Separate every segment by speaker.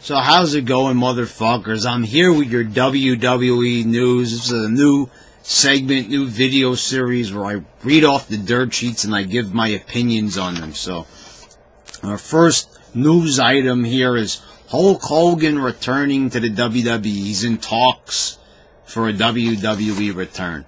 Speaker 1: So how's it going, motherfuckers? I'm here with your WWE news. This is a new segment, new video series where I read off the dirt sheets and I give my opinions on them. So our first news item here is Hulk Hogan returning to the WWE. He's in talks for a WWE return.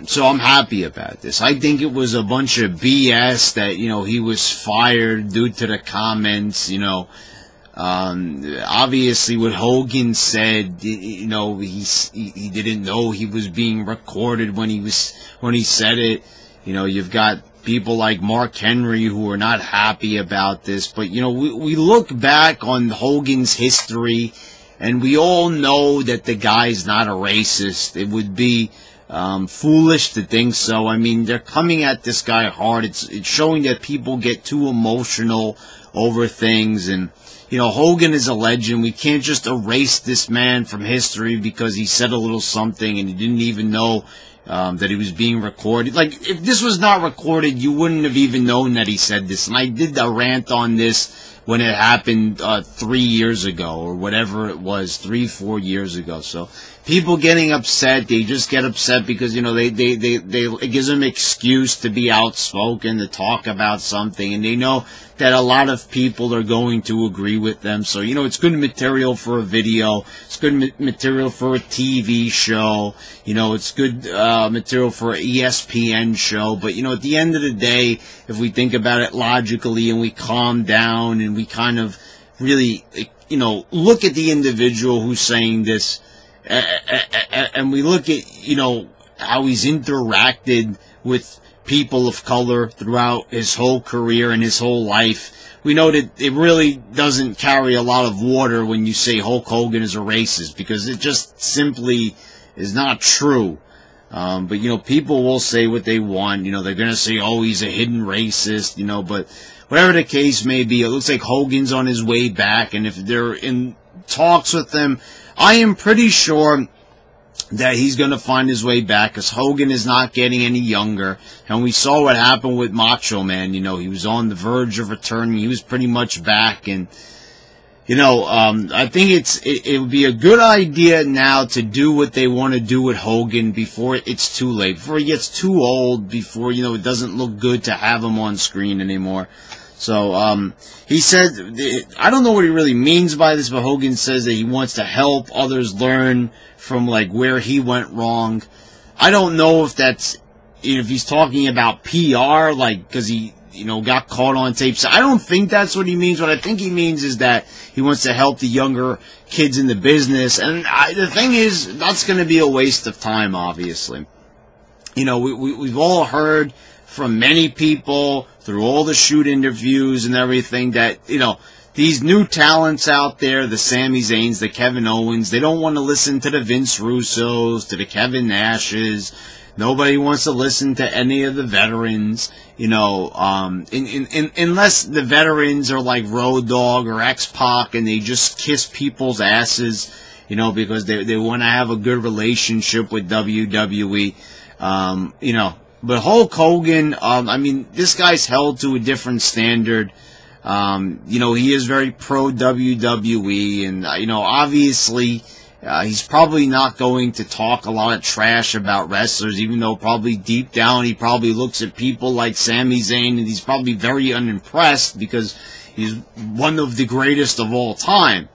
Speaker 1: So I'm happy about this. I think it was a bunch of BS that, he was fired due to the comments, obviously what Hogan said, he didn't know he was being recorded when he said it. You've got people like Mark Henry who are not happy about this, but we look back on Hogan's history and we all know that the guy's not a racist. It would be foolish to think so. I mean, they're coming at this guy hard. It's showing that people get too emotional over things, and Hogan is a legend. We can't just erase this man from history because he said a little something and he didn't even know that he was being recorded. Like, if this was not recorded, you wouldn't have even known that he said this. And I did a rant on this when it happened 3 years ago, or whatever it was, 3-4 years ago. So people getting upset, they just get upset because, it gives them an excuse to be outspoken, to talk about something, and they know that a lot of people are going to agree with them. So, it's good material for a video, it's good material for a TV show, it's good material for an ESPN show, but, at the end of the day, if we think about it logically and we calm down and we kind of really, look at the individual who's saying this, and we look at, how he's interacted with people of color throughout his whole career and his whole life, we know that it really doesn't carry a lot of water when you say Hulk Hogan is a racist, because it just simply is not true. But, people will say what they want. They're going to say, oh, he's a hidden racist, but whatever the case may be, it looks like Hogan's on his way back, and if they're in talks with him, I am pretty sure that he's going to find his way back, because Hogan is not getting any younger. And we saw what happened with Macho Man. He was on the verge of returning. He was pretty much back. And, I think it would be a good idea now to do what they want to do with Hogan before it's too late, before he gets too old, before, it doesn't look good to have him on screen anymore. So, he said, I don't know what he really means by this, but Hogan says that he wants to help others learn from, where he went wrong. I don't know if that's, if he's talking about PR, because he, got caught on tape. So I don't think that's what he means. What I think he means is that he wants to help the younger kids in the business. And the thing is, that's going to be a waste of time, obviously. We've all heard from many people through all the shoot interviews and everything that, these new talents out there, the Sami Zayns, the Kevin Owens, they don't want to listen to the Vince Russos, to the Kevin Nashes. Nobody wants to listen to any of the veterans, unless the veterans are like Road Dogg or X-Pac and they just kiss people's asses, because they want to have a good relationship with WWE, But Hulk Hogan, this guy's held to a different standard. He is very pro WWE, and, obviously, he's probably not going to talk a lot of trash about wrestlers, even though probably deep down he probably looks at people like Sami Zayn and he's probably very unimpressed because he's one of the greatest of all time.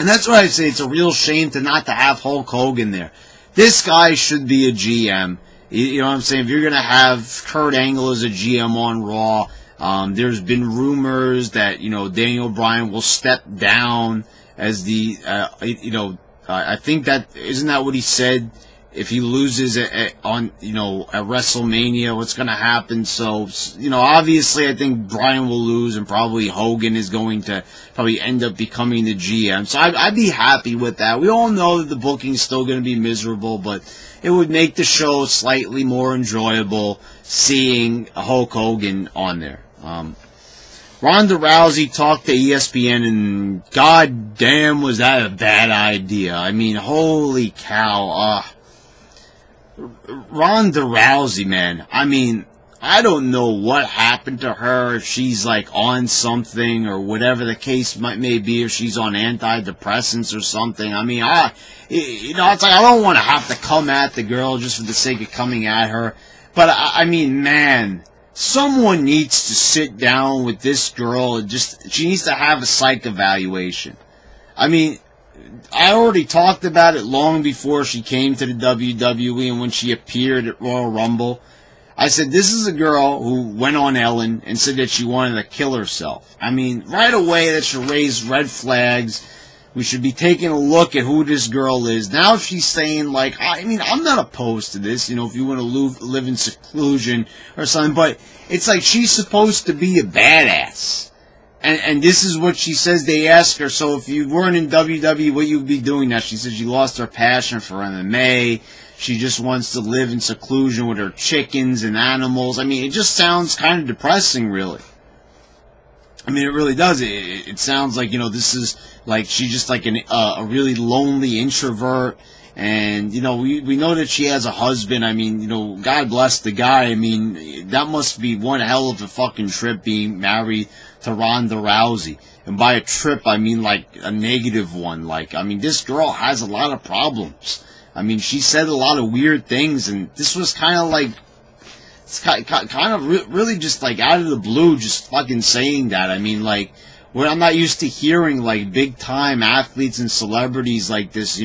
Speaker 1: And that's why I say it's a real shame to not to have Hulk Hogan there. This guy should be a GM. You know what I'm saying? If you're going to have Kurt Angle as a GM on Raw, there's been rumors that, Daniel Bryan will step down as the, I think isn't that what he said? If he loses on at WrestleMania, what's going to happen? So, obviously I think Bryan will lose and probably Hogan is going to probably end up becoming the GM. So I'd be happy with that. We all know that the booking's still going to be miserable, but it would make the show slightly more enjoyable seeing Hulk Hogan on there. Ronda Rousey talked to ESPN, and god damn was that a bad idea. I mean, holy cow. Ronda Rousey, man. I mean, I don't know what happened to her, if she's like on something or whatever the case may be, if she's on antidepressants or something. I mean, it's like I don't want to have to come at the girl just for the sake of coming at her. But I mean, man, someone needs to sit down with this girl and she needs to have a psych evaluation. I mean, I already talked about it long before she came to the WWE and when she appeared at Royal Rumble. I said, this is a girl who went on Ellen and said that she wanted to kill herself. I mean, right away that should raise red flags. We should be taking a look at who this girl is. Now she's saying, like, I mean, I'm not opposed to this, if you want to live in seclusion or something, but it's like she's supposed to be a badass. And this is what she says they ask her. So if you weren't in WWE, what you'd be doing now? She said she lost her passion for MMA. She just wants to live in seclusion with her chickens and animals. I mean, it just sounds kind of depressing, really. I mean, it really does. It sounds like, this is like she's just like a really lonely introvert. And, we know that she has a husband. I mean, God bless the guy. I mean, that must be one hell of a fucking trip being married to Ronda Rousey. And by a trip, I mean like a negative one. Like, I mean, this girl has a lot of problems. I mean, she said a lot of weird things, and this was kind of like, it's kind of really just like out of the blue, just fucking saying that. I mean, like, I'm not used to hearing like big time athletes and celebrities like this,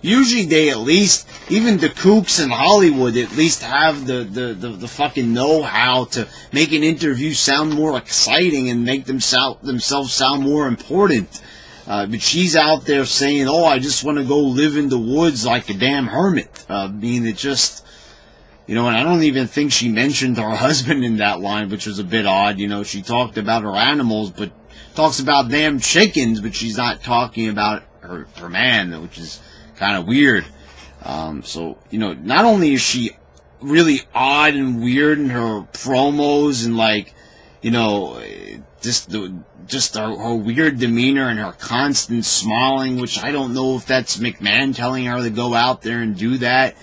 Speaker 1: Usually they at least, even the kooks in Hollywood, at least have the fucking know-how to make an interview sound more exciting and make themselves sound more important. But she's out there saying, oh, I just want to go live in the woods like a damn hermit. It just, and I don't even think she mentioned her husband in that line, which was a bit odd. She talked about her animals, but talks about damn chickens, but she's not talking about her man, which is kind of weird. So, not only is she really odd and weird in her promos and like, just her weird demeanor and her constant smiling, which I don't know if that's McMahon telling her to go out there and do that.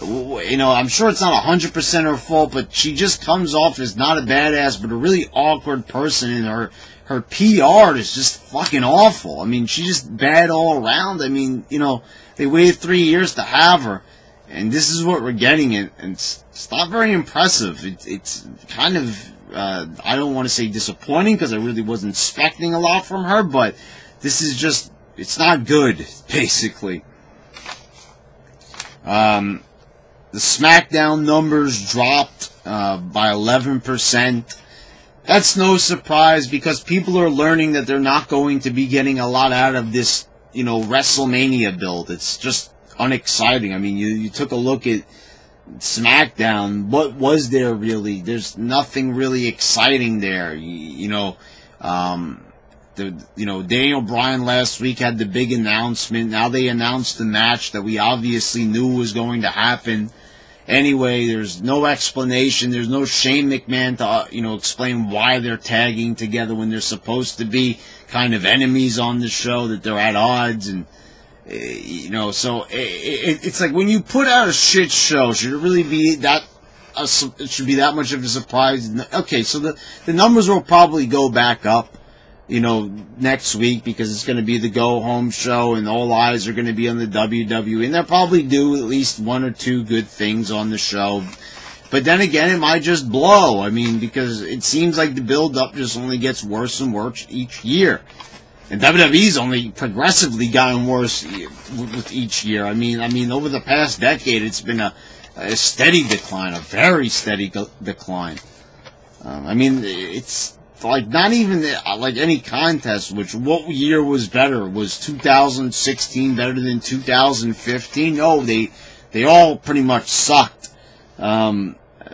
Speaker 1: I'm sure it's not 100% her fault, but she just comes off as not a badass, but a really awkward person, and her PR is just fucking awful. I mean, she's just bad all around. I mean, they waited 3 years to have her, and this is what we're getting, and it's not very impressive. It's kind of, I don't want to say disappointing, because I really wasn't expecting a lot from her, but this is just, it's not good, basically. The SmackDown numbers dropped by 11%. That's no surprise, because people are learning that they're not going to be getting a lot out of this, WrestleMania build. It's just unexciting. I mean, you took a look at SmackDown. What was there really? There's nothing really exciting there. Daniel Bryan last week had the big announcement. Now they announced the match that we obviously knew was going to happen. Anyway, there's no explanation. There's no Shane McMahon to, explain why they're tagging together when they're supposed to be kind of enemies on the show, that they're at odds. And, so it's like when you put out a shit show, should it really be that, it should be that much of a surprise? Okay, so the numbers will probably go back up, next week, because it's going to be the go-home show and all eyes are going to be on the WWE, and they'll probably do at least one or two good things on the show. But then again, it might just blow. I mean, because it seems like the build-up just only gets worse and worse each year. And WWE's only progressively gotten worse with each year. I mean, over the past decade, it's been a steady decline, a very steady decline. It's like not even like any contest, which what year was better? Was 2016 better than 2015? No, they all pretty much sucked.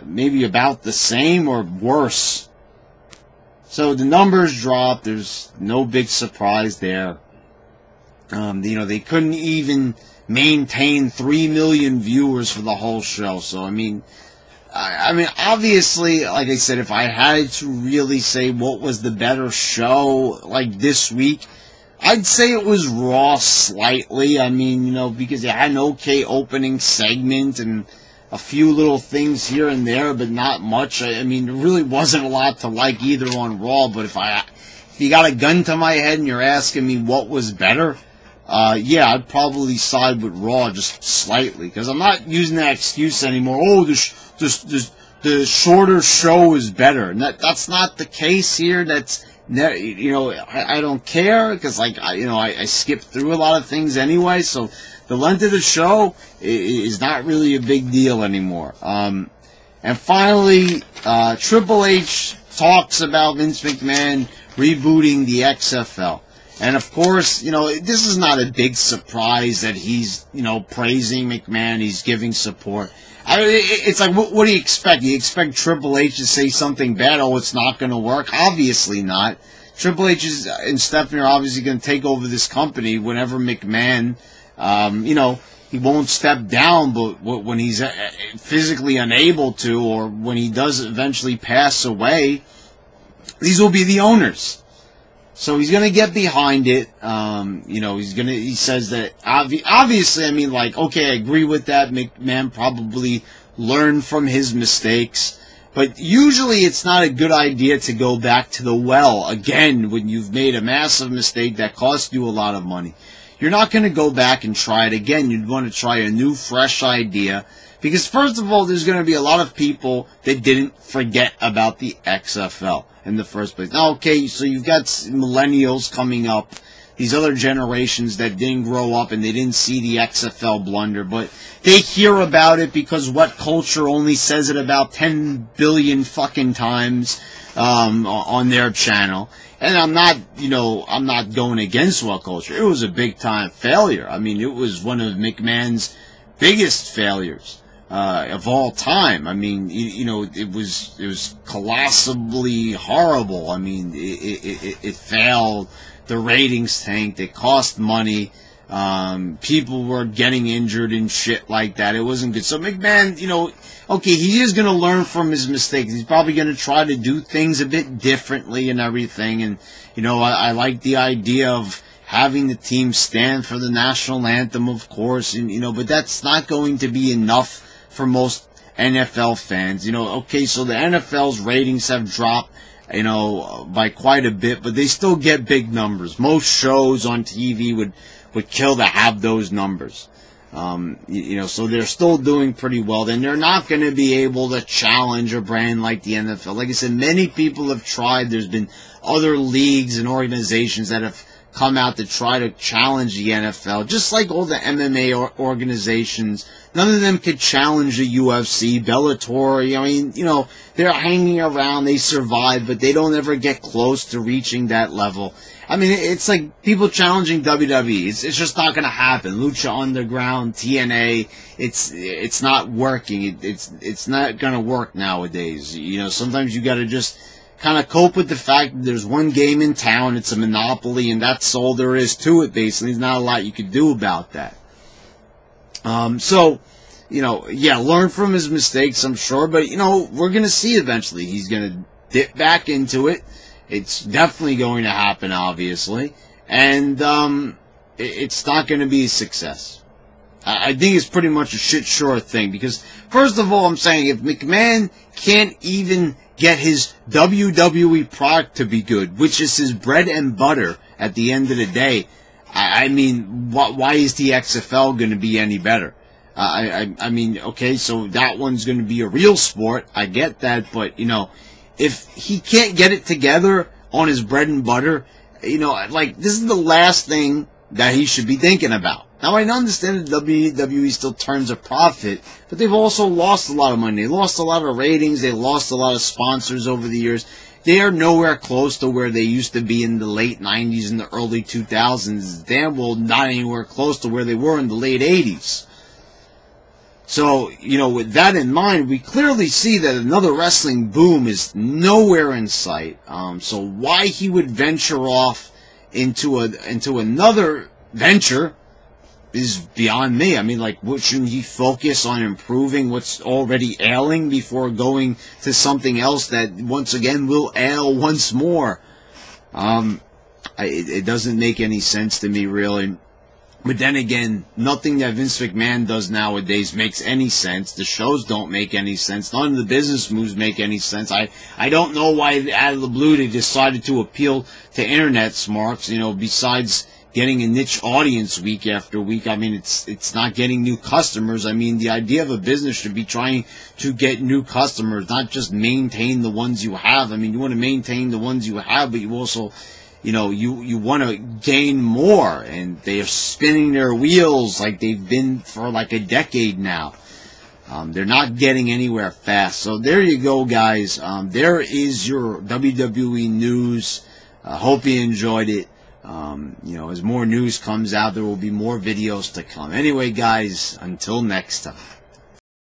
Speaker 1: Maybe about the same or worse. So the numbers dropped. There's no big surprise there. They couldn't even maintain 3 million viewers for the whole show. So I mean, obviously, like I said, if I had to really say what was the better show, like this week, I'd say it was Raw slightly. I mean, because it had an okay opening segment, and a few little things here and there, but not much. I mean, there really wasn't a lot to like either on Raw, but if you got a gun to my head and you're asking me what was better, yeah, I'd probably side with Raw just slightly, because I'm not using that excuse anymore. Oh, the shorter show is better. And that's not the case here. That's, you know, I don't care, because, like, I skip through a lot of things anyway, so the length of the show is not really a big deal anymore. And finally, Triple H talks about Vince McMahon rebooting the XFL. And of course, you know, this is not a big surprise that he's, you know, praising McMahon, he's giving support. I mean, it's like, what do you expect? You expect Triple H to say something bad? Oh, it's not going to work? Obviously not. Triple H and Stephanie are obviously going to take over this company whenever McMahon, you know, he won't step down, but when he's physically unable to, or when he does eventually pass away, these will be the owners. So he's going to get behind it. You know, he says that, obviously, I mean, like, okay, I agree with that. McMahon probably learned from his mistakes. But usually it's not a good idea to go back to the well again when you've made a massive mistake that cost you a lot of money. You're not going to go back and try it again. You'd want to try a new, fresh idea. Because first of all, there's going to be a lot of people that didn't forget about the XFL in the first place. Now, okay, so you've got millennials coming up, these other generations that didn't grow up and they didn't see the XFL blunder, but they hear about it because What Culture only says it about 10 billion fucking times on their channel. And I'm not going against What Culture. It was a big time failure. I mean, it was one of McMahon's biggest failures of all time. I mean, you know, it was colossally horrible. I mean, it failed. The ratings tanked. It cost money. People were getting injured and shit like that. It wasn't good. So McMahon, you know, okay, he is going to learn from his mistakes. He's probably going to try to do things a bit differently and everything. And, you know, I like the idea of having the team stand for the national anthem, of course, and, you know, but that's not going to be enough for most NFL fans. You know, okay, so the NFL's ratings have dropped, you know, by quite a bit, but they still get big numbers. Most shows on TV would kill to have those numbers. You know, so they're still doing pretty well. Then they're not going to be able to challenge a brand like the NFL. Like I said, many people have tried. There's been other leagues and organizations that have come out to try to challenge the NFL, just like all the MMA organizations. None of them could challenge the UFC, Bellator. I mean, you know, they're hanging around, they survive, but they don't ever get close to reaching that level. I mean, it's like people challenging WWE. It's just not going to happen. Lucha Underground, TNA, it's not working. It's not going to work nowadays. You know, sometimes you got to just kind of cope with the fact that there's one game in town, it's a monopoly, and that's all there is to it, basically. There's not a lot you could do about that. So, you know, yeah, learn from his mistakes, I'm sure, but, you know, we're going to see eventually. He's going to dip back into it. It's definitely going to happen, obviously, and it's not going to be a success. I think it's pretty much a shit sure thing, because, first of all, I'm saying if McMahon can't even get his WWE product to be good, which is his bread and butter at the end of the day, I mean, why is the XFL going to be any better? I mean, okay, so that one's going to be a real sport. I get that, but, you know, if he can't get it together on his bread and butter, you know, like, this is the last thing that he should be thinking about. Now, I understand that WWE still turns a profit, but they've also lost a lot of money. They lost a lot of ratings. They lost a lot of sponsors over the years. They are nowhere close to where they used to be in the late 90s and the early 2000s. Damn well not anywhere close to where they were in the late 80s. So, you know, with that in mind, we clearly see that another wrestling boom is nowhere in sight. So why he would venture off into another venture is beyond me. I mean, like, shouldn't he focus on improving what's already ailing before going to something else that, once again, will ail once more? It doesn't make any sense to me, really. But then again, nothing that Vince McMahon does nowadays makes any sense. The shows don't make any sense. None of the business moves make any sense. I don't know why out of the blue they decided to appeal to internet smarts, you know, besides getting a niche audience week after week. I mean, it's not getting new customers. I mean, the idea of a business should be trying to get new customers, not just maintain the ones you have. I mean, you want to maintain the ones you have, but you also, you know, you want to gain more, and they are spinning their wheels like they've been for like a decade now. They're not getting anywhere fast. So there you go, guys. There is your WWE news. Hope you enjoyed it. You know, as more news comes out, there will be more videos to come. Anyway, guys, until next time.